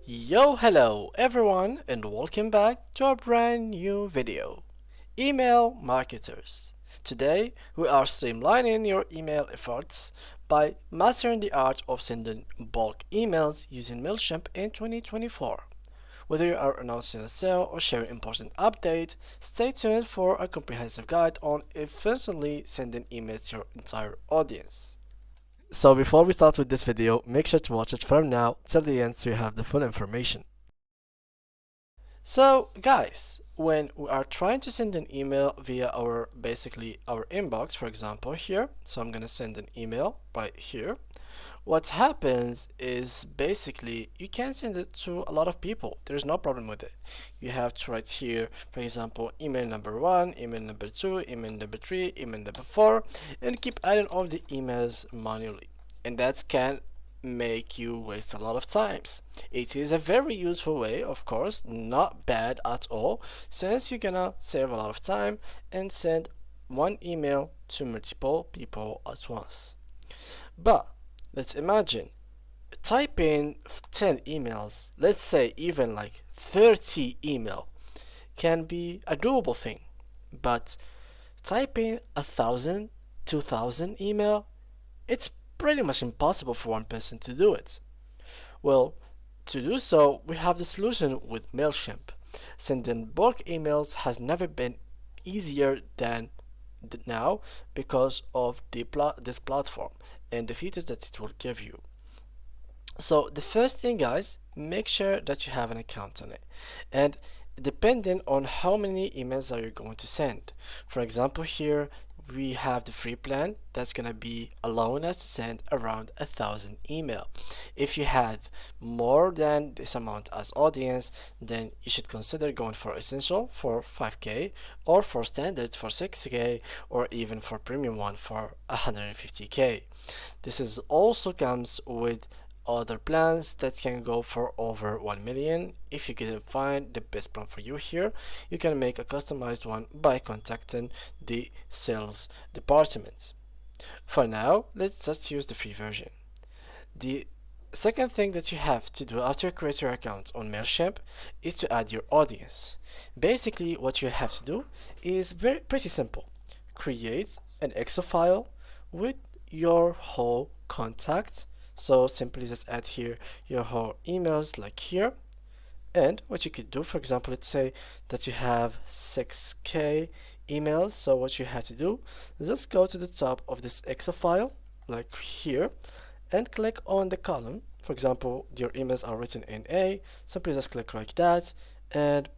Yo, hello everyone, and welcome back to a brand new video. Email marketers. Today, we are streamlining your email efforts by mastering the art of sending bulk emails using Mailchimp in 2024. Whether you are announcing a sale or sharing important update, stay tuned for a comprehensive guide on efficiently sending emails to your entire audience. So before we start with this video, make sure to watch it from now till the end so you have the full information. So guys, when we are trying to send an email via our inbox, for example here, so I'm gonna send an email right here. What happens is basically you can send it to a lot of people. There's no problem with it. You have to write here, for example, email number 1, email number 2, email number 3, email number 4, and keep adding all the emails manually. And that can make you waste a lot of times. It is a very useful way, of course, not bad at all, since you're gonna save a lot of time and send one email to multiple people at once. But let's imagine typing 10 emails, let's say even like 30 email, can be a doable thing. But typing 1,000, 2,000 email, it's pretty much impossible for one person to do it. Well, to do so, we have the solution with Mailchimp. Sending bulk emails has never been easier than now because of this platform and the features that it will give you. So the first thing, guys, make sure that you have an account on it, and depending on how many emails are you going to send. For example, here we have the free plan that's gonna be allowing us to send around 1,000 email. If you have more than this amount as audience, then you should consider going for essential for 5k, or for standard for 6k, or even for premium one for 150k. This is also comes with other plans that can go for over 1 million. If you couldn't find the best plan for you here, you can make a customized one by contacting the sales department. For now, let's just use the free version. The second thing that you have to do after you create your account on Mailchimp is to add your audience. Basically, what you have to do is pretty simple. Create an Excel file with your whole contact. So simply just add here your whole emails like here. And what you could do, for example, let's say that you have 6k emails. So what you have to do is just go to the top of this Excel file like here and click on the column. For example, your emails are written in A. Simply just click like that, and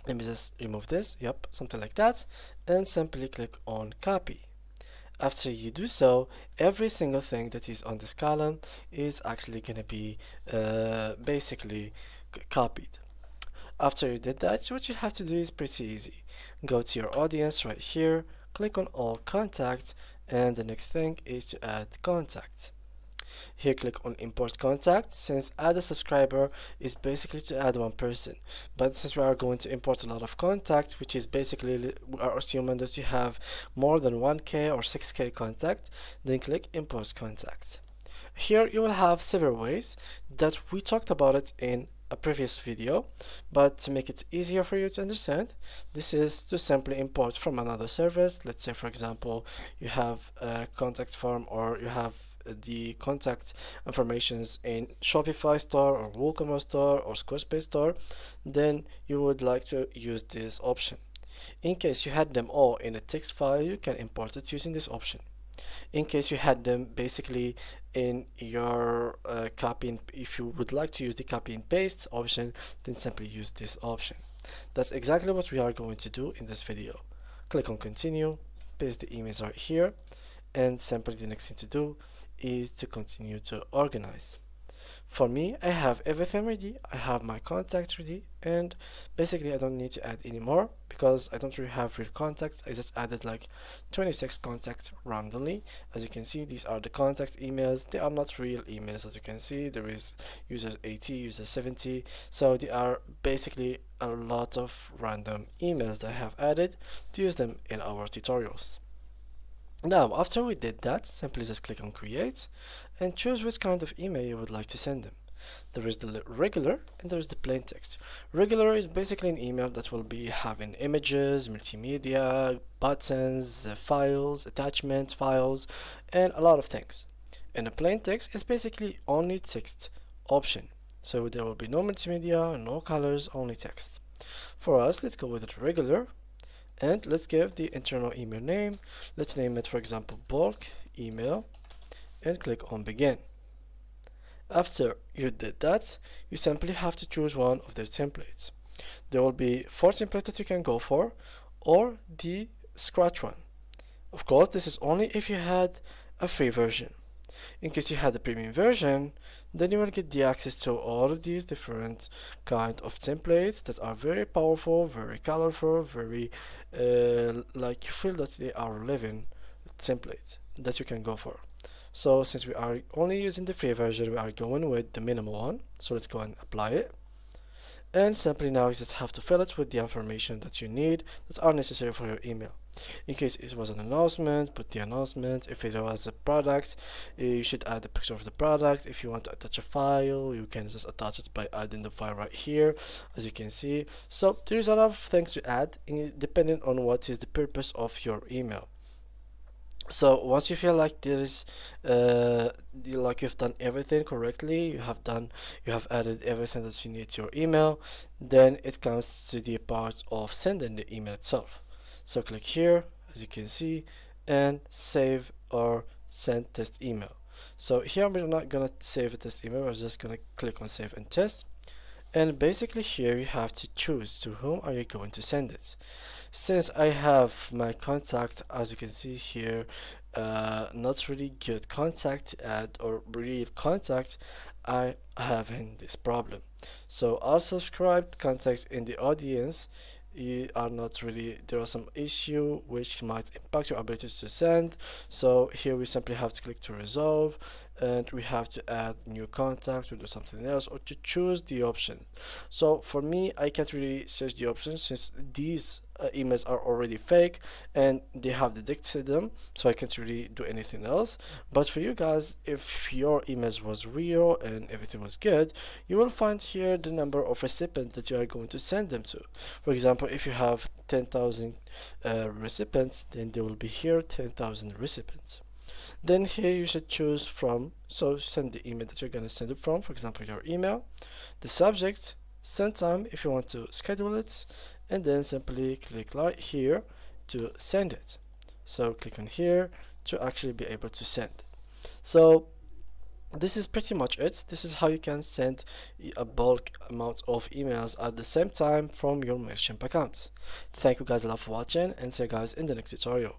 let me just remove this. Yep, something like that, and simply click on copy. After you do so, every single thing that is on this column is actually going to be basically copied. After you did that, what you have to do is pretty easy. Go to your audience right here, click on all contacts, and the next thing is to add contact. Here click on import contact, since add a subscriber is basically to add one person, but since we are going to import a lot of contacts, which is basically we are assuming that you have more than 1k or 6k contact, then click import contact. Here you will have several ways that we talked about it in a previous video, but to make it easier for you to understand, this is to simply import from another service. Let's say, for example, you have a contact form, or you have the contact informations in Shopify store or WooCommerce store or Squarespace store, then you would like to use this option. In case you had them all in a text file, you can import it using this option. In case you had them basically in your if you would like to use the copy and paste option, then simply use this option. That's exactly what we are going to do in this video. Click on continue, paste the emails right here, and simply the next thing to do is to continue to organize. For me, I have everything ready. I have my contacts ready, and basically I don't need to add any more because I don't really have real contacts. I just added like 26 contacts randomly. As you can see, these are the contacts emails. They are not real emails. As you can see, there is user 80, user 70, so they are basically a lot of random emails that I have added to use them in our tutorials. Now, after we did that, simply just click on create and choose which kind of email you would like to send them. There is the regular and there is the plain text. Regular is basically an email that will be having images, multimedia, buttons, files, attachments, files, and a lot of things. And a plain text is basically only text option. So there will be no multimedia, no colors, only text. For us, let's go with the regular and let's give the internal email name. Let's name it, for example, bulk email and click on begin. After you did that, you simply have to choose one of their templates. There will be 4 templates that you can go for, or the scratch one. Of course, this is only if you had a free version. In case you had the premium version, then you will get the access to all of these different kind of templates that are very powerful, very colorful, very like you feel that they are living templates that you can go for. So since we are only using the free version, we are going with the minimal one. So let's go and apply it. And simply now you just have to fill it with the information that you need that are necessary for your email. In case it was an announcement, put the announcement. If it was a product, you should add a picture of the product. If you want to attach a file, you can just attach it by adding the file right here, as you can see. So there's a lot of things to add depending on what is the purpose of your email. So once you feel like there is like you've done everything correctly, you have added everything that you need to your email, then it comes to the part of sending the email itself. So click here, as you can see, and save or send test email. So here we're not gonna save a test email, we're just gonna click on save and test. And basically here you have to choose to whom are you going to send it. Since I have my contact, as you can see here, not really good contact to add or real contact, I having this problem. So unsubscribed contacts in the audience, you are not really, there are some issue which might impact your ability to send. So here we simply have to click to resolve, and we have to add new contact or do something else, or to choose the option. So for me, I can't really search the options since these emails are already fake and they have detected them, so I can't really do anything else. But for you guys, if your emails was real and everything was good, you will find here the number of recipients that you are going to send them to. For example, if you have 10,000 recipients, then there will be here 10,000 recipients. Then here you should choose from, so send the email that you're going to send it from, for example your email, the subject, send time if you want to schedule it, and then simply click right here to send it. So click on here to actually be able to send. So this is pretty much it. This is how you can send a bulk amount of emails at the same time from your Mailchimp account. Thank you guys a lot for watching, and see you guys in the next tutorial.